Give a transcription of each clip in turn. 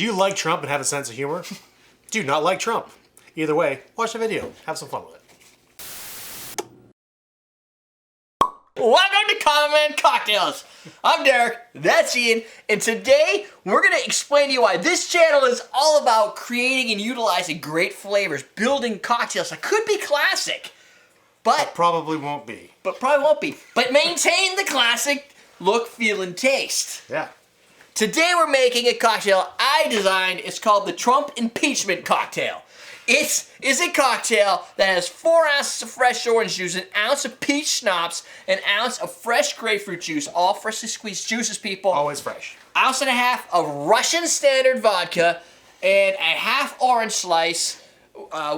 Do you like Trump and have a sense of humor? Do you not like Trump? Either way, watch the video. Have some fun with it. Welcome to Common Cocktails. I'm Derek, that's Ian, and today we're going to explain to you why this channel is all about creating and utilizing great flavors, building cocktails that could be classic, but Probably won't be. but maintain the classic look, feel, and taste. Yeah. Today we're making a cocktail I designed. It's called the Trump Impeachment Cocktail. It is a cocktail that has 4 ounces of fresh orange juice, an ounce of peach schnapps, an ounce of fresh grapefruit juice, all freshly squeezed juices, people. Always fresh. Ounce and a half of Russian standard vodka, and a half orange slice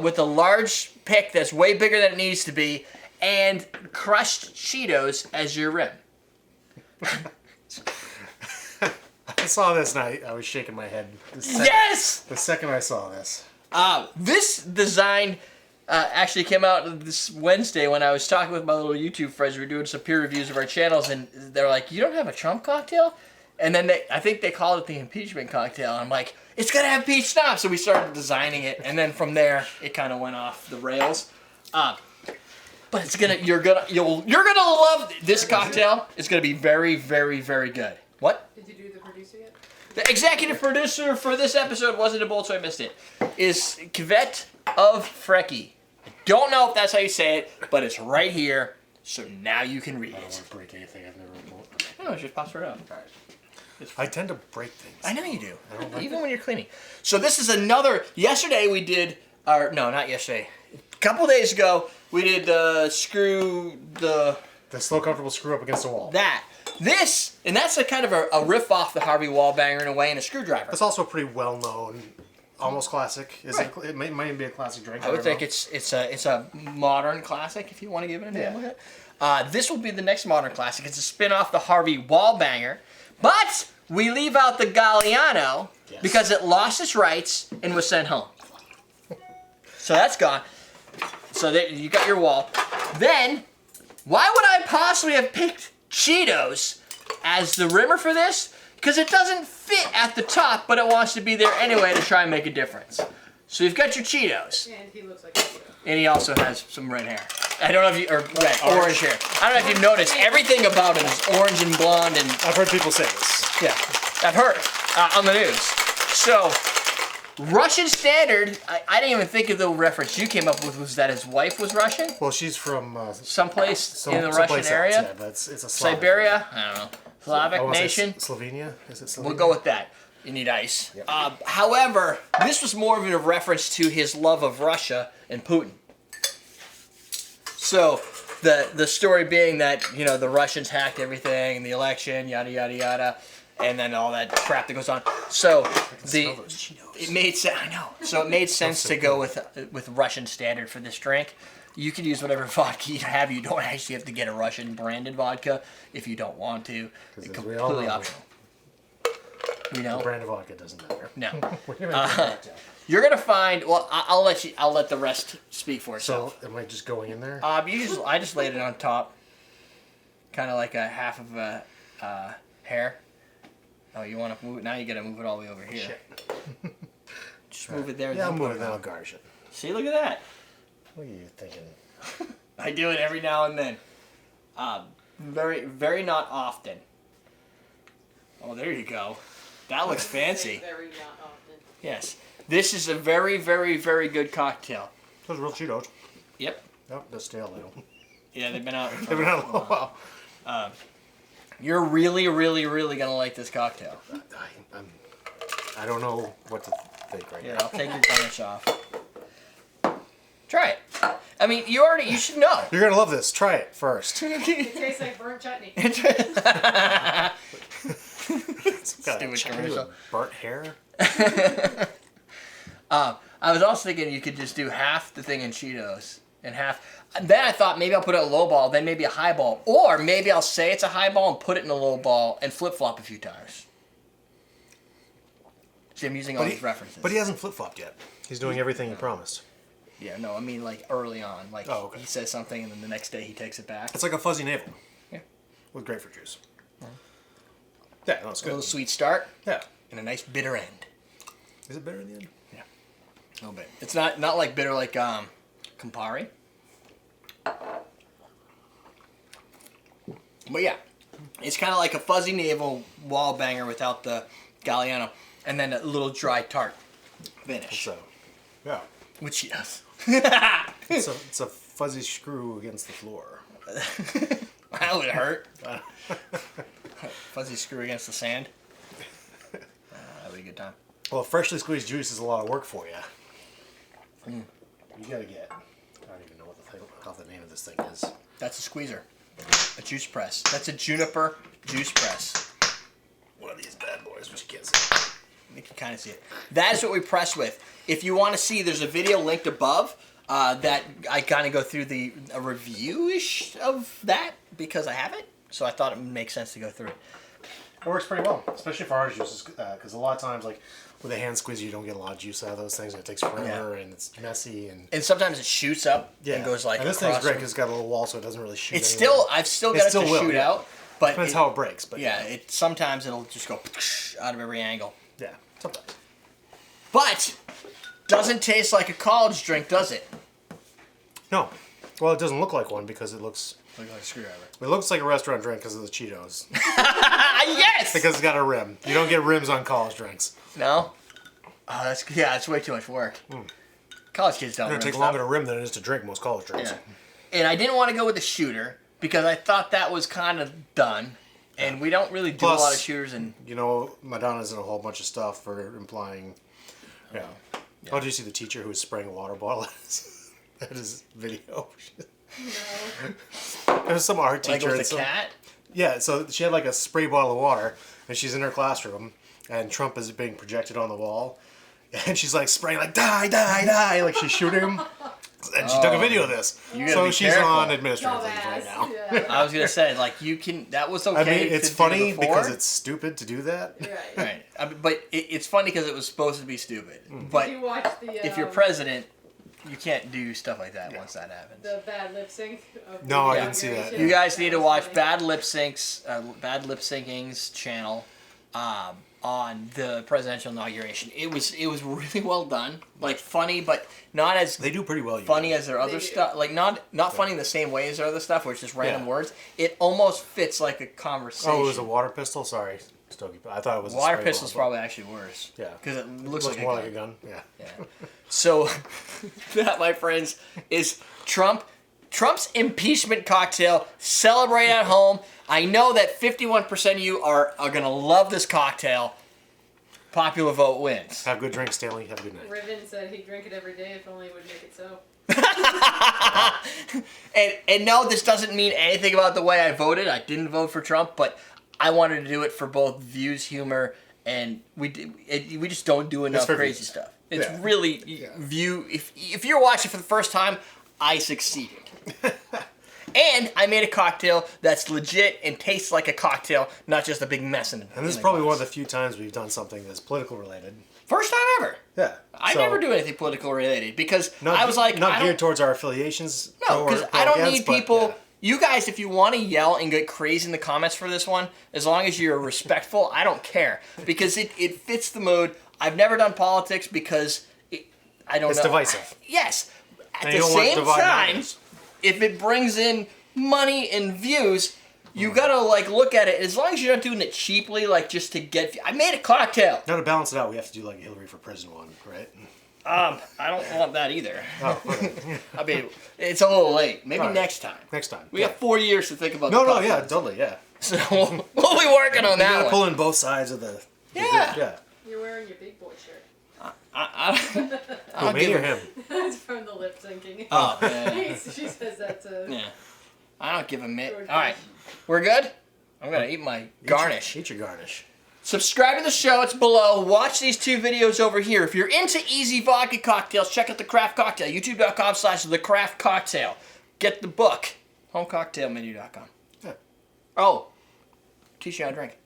with a large pick that's way bigger than it needs to be, and crushed Cheetos as your rim. I saw this and I was shaking my head. Yes! The second I saw this. This design actually came out this Wednesday when I was talking with my little YouTube friends. We were doing some peer reviews of our channels, and they're like, "You don't have a Trump cocktail?" And then I think they called it the impeachment cocktail. And I'm like, "It's gonna have peach schnapps." So we started designing it, and then from there it kind of went off the rails. But it's you're gonna love this cocktail. It's gonna be very, very, very good. What? Did you do the producer yet? The executive producer for this episode wasn't involved, so I missed it. Is Kvet of Frecky. I don't know if that's how you say it, but it's right here, so now you can read I don't it. want to break anything I've never removed. No, it's just pops right out. I tend to break things. I know you do, I don't like even when you're cleaning. So this is another. Yesterday we did, or no, not yesterday. A couple days ago we did the slow, comfortable screw up against the wall. This, and that's a kind of a riff off the Harvey WALL banger in a way, and a screwdriver. It's also pretty well known, almost classic. Right. It might even be a classic drink. I would think it's a modern classic if you want to give it a name like that. This will be the next modern classic. It's a spin off the Harvey WALL banger, but we leave out the Galliano because it lost its rights and was sent home. So that's gone. So there, you got your Wall. Then, why would I possibly have picked Cheetos as the rimmer for this? Because it doesn't fit at the top, but it wants to be there anyway to try and make a difference. So you've got your Cheetos. And he looks like a Cheeto. And he also has some red hair. I don't know if you, or orange hair. I don't know if you've noticed, everything about him is orange and blonde and... I've heard people say this. Yeah, I've heard on the news. So, Russian standard, I didn't even think of the reference you came up with was that his wife was Russian? Well, she's from someplace in the Russian area? Else, yeah, but it's a Slavic Siberia? I don't know. Slavic nation? Slovenia? Is it Slovenia? We'll go with that. You need ice. Yep. However, this was more of a reference to his love of Russia and Putin. So, the story being that, you know, the Russians hacked everything in the election, yada, yada, yada, and then all that crap that goes on. So, it made sense, I know. So it made sense to go with Russian standard for this drink. You can use whatever vodka you have. You don't actually have to get a Russian branded vodka if you don't want to. It's completely optional. We know. The brand of vodka doesn't matter. No. You're gonna find. Well, I'll let the rest speak for itself. So am I just going in there? I just laid it on top, kind of like a half of a hair. Oh, you want to move it now? You gotta move it all the way over here. Shit. Just move it there. Yeah, I'll move it. Then I'll garnish it. See, look at that. What are you thinking? I do it every now and then. Very, very not often. Oh, there you go. That looks fancy. Very not often. Yes. This is a very, very, very good cocktail. Those are real Cheetos. Yep. Oh, they're stale though. Yeah, they've been out. They've been out a while. You're really, really, really gonna like this cocktail. I don't know what to think right Here, now. I'll take your garnish off. Try it. I mean, you should know. You're gonna love this. Try it first. It tastes like burnt chutney. Stupid commercial. Burnt hair. I was also thinking you could just do half the thing in Cheetos and half. Then I thought maybe I'll put it in a low ball, then maybe a high ball, or maybe I'll say it's a high ball and put it in a low ball and flip flop a few times. See, I'm using all these references. But he hasn't flip flopped yet. He's doing everything he promised. Yeah, no, I mean like early on, like he says something and then the next day he takes it back. It's like a fuzzy navel. Yeah. With grapefruit juice. Yeah, no, it's A good. little sweet start. Yeah. And a nice bitter end. Is it bitter in the end? Yeah. A little bit. It's not like bitter like Campari. But yeah, it's kind of like a fuzzy navel wall banger without the Galliano, and then a little dry tart finish. So, yeah. With Cheetos. It's a fuzzy screw against the floor. That would hurt. Fuzzy screw against the sand. That'd be a good time. Well, freshly squeezed juice is a lot of work for you. You gotta get. I don't even know what the name of this thing is. That's a squeezer. A juice press. That's a juniper juice press. One of these bad boys, which you can't see. You can kind of see it. That is what we press with. If you want to see, there's a video linked above that I kind of go through a review-ish of that because I have it. So I thought it would make sense to go through it. It works pretty well, especially for orange juices, because a lot of times, like with a hand squeeze, you don't get a lot of juice out of those things, and it takes forever, and it's messy, and sometimes it shoots up and goes like. And this thing's great because it's got a little wall, so it doesn't really shoot. It's anywhere. I've still got it to shoot out, but depends how it breaks. But yeah, sometimes it'll just go out of every angle. Yeah, sometimes. But doesn't taste like a college drink, does it? No. Well, it doesn't look like one because it looks. Look like a screwdriver. It looks like a restaurant drink because of the Cheetos. Yes. Because it's got a rim. You don't get rims on college drinks. No. Oh, that's way too much work. College kids don't. It's going to take longer to rim than it is to drink most college drinks. Yeah. And I didn't want to go with the shooter because I thought that was kind of done, and we don't really do a lot of shooters. And you know, Madonna's in a whole bunch of stuff for implying. Yeah. Oh, did you see the teacher who was spraying a water bottle at his video? No. It was some art teacher. Like with a cat? Yeah, so she had like a spray bottle of water, and she's in her classroom, and Trump is being projected on the wall, and she's like spraying like die, die, die, like she's shooting him, and she took a video of this. So she's on administrative leave right now. Yeah. I was gonna say you can. That was okay. I mean, it's to funny do before. because it's stupid to do that. Right. Right. I mean, but it's funny because it was supposed to be stupid. But Did you watch the? if you're president, you can't do stuff like that once that happens. The bad lip sync. Of No, I the didn't see that. inauguration? You guys need to was watch funny. Bad Lip Syncing's channel on the presidential inauguration. It was really well done, like funny, but not as They do pretty well. funny as their They other do. stuff. Like not funny in the same way as their other stuff, where it's just random Yeah. words. It almost fits like a conversation. Oh, it was a water pistol. Sorry, Stogie. I thought it was water a spray pistol's bottle. probably actually worse. Yeah. because it It looks looks like more a like a gun. gun. Yeah. Yeah. So that, my friends, is Trump's impeachment cocktail. Celebrate at home. I know that 51% of you are going to love this cocktail. Popular vote wins. Have good drinks, Stanley. Have a good night. Riven said he'd drink it every day if only it would make it so. And no, this doesn't mean anything about the way I voted. I didn't vote for Trump, but I wanted to do it for both views, humor, and we just don't do enough for crazy views. stuff. It's Yeah. really view. If you're watching for the first time, I succeeded. And I made a cocktail that's legit and tastes like a cocktail, not just a big mess in it. And this is probably one of the few times we've done something that's political related. First time ever. Yeah. I So, never do anything political related because Not, I was like, not I geared don't, towards our affiliations. no, because or I don't against, need but, people. yeah. You guys, if you want to yell and get crazy in the comments for this one, as long as you're respectful, I don't care because it fits the mood. I've never done politics because I don't know. It's divisive. Yes. At And the you don't want same divided time, ideas. if it brings in money and views, you gotta like look at it. As long as you're not doing it cheaply, like just to get. I made a cocktail. Now to balance it out, we have to do like a Hillary for President one, right? I don't want that either. Oh, okay. I mean, it's a little late. Maybe All right. next time. Next time. We yeah. have 4 years to think about. No, the no, cocktail. yeah, totally, yeah. So we'll be working on You that gotta one. pull in both sides of the Yeah. yeah. You're wearing your big boy shirt. Who, I'll me give or her. him? It's from the lip syncing. Oh, yeah. She says that to. Yeah. I don't give a mitt. George All right, we're good. I'm gonna eat my garnish. Eat your garnish. Subscribe to the show. It's below. Watch these 2 videos over here. If you're into easy vodka cocktails, check out The Craft Cocktail. YouTube.com/The Craft Cocktail. Get the book. HomeCocktailMenu.com. Yeah. Oh, teach you how to drink.